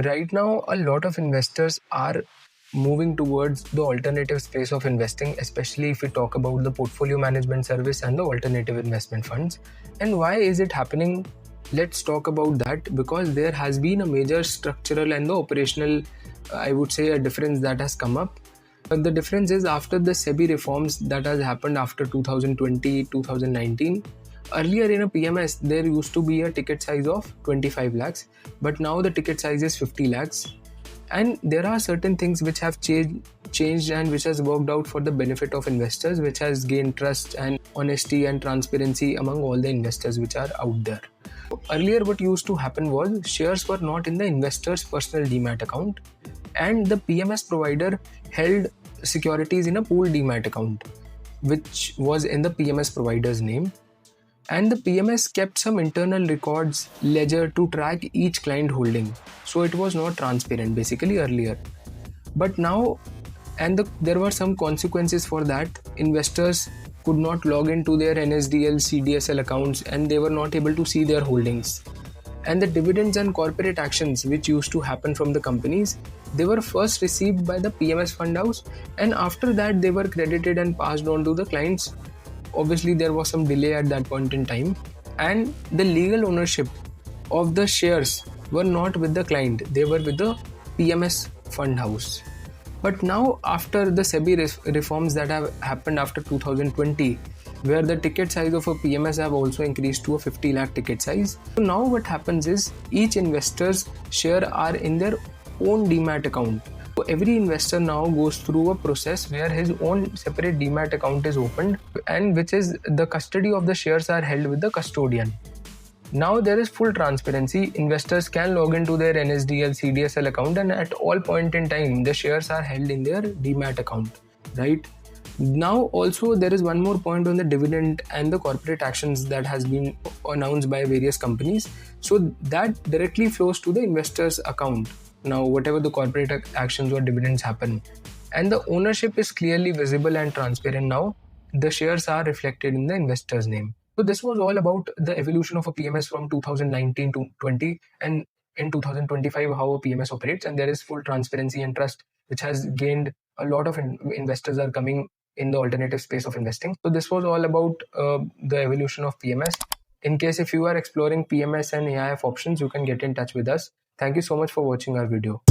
Right now, a lot of investors are moving towards the alternative space of investing, especially if we talk about the portfolio management service and the alternative investment funds. And why is it happening? Let's talk about that, because there has been a major structural and the operational, I would say, a difference that has come up. But the difference is after the SEBI reforms that has happened after 2020, 2019. Earlier in a PMS, there used to be a ticket size of 25 lakhs, but now the ticket size is 50 lakhs. And there are certain things which have changed and which has worked out for the benefit of investors, which has gained trust and honesty and transparency among all the investors which are out there. Earlier, what used to happen was shares were not in the investor's personal demat account, and the PMS provider held securities in a pooled demat account, which was in the PMS provider's name. And the PMS kept some internal records ledger to track each client holding. So it was not transparent basically earlier. But now, there were some consequences for that. Investors could not log into their NSDL, CDSL accounts, and they were not able to see their holdings. And the dividends and corporate actions which used to happen from the companies, they were first received by the PMS fund house, and after that they were credited and passed on to the clients. Obviously, there was some delay at that point in time, and the legal ownership of the shares were not with the client, they were with the PMS fund house. But now, after the SEBI reforms that have happened after 2020, where the ticket size of a PMS have also increased to a 50 lakh ticket size. So now what happens is each investor's share are in their own demat account. So every investor now goes through a process where his own separate demat account is opened, and which is the custody of the shares are held with the custodian. Now there is full transparency. Investors can log into their NSDL, CDSL account, and at all point in time, the shares are held in their demat account, right? Now also there is one more point on the dividend and the corporate actions that has been announced by various companies. So that directly flows to the investor's account. Now whatever the corporate actions or dividends happen, and the ownership is clearly visible and transparent now. The shares are reflected in the investor's name. So this was all about the evolution of a PMS from 2019 to 20, and in 2025 how a PMS operates, and there is full transparency and trust which has gained. A lot of investors are coming in the alternative space of investing. So this was all about the evolution of PMS. In case if you are exploring PMS and AIF options, you can get in touch with us. Thank you so much for watching our video.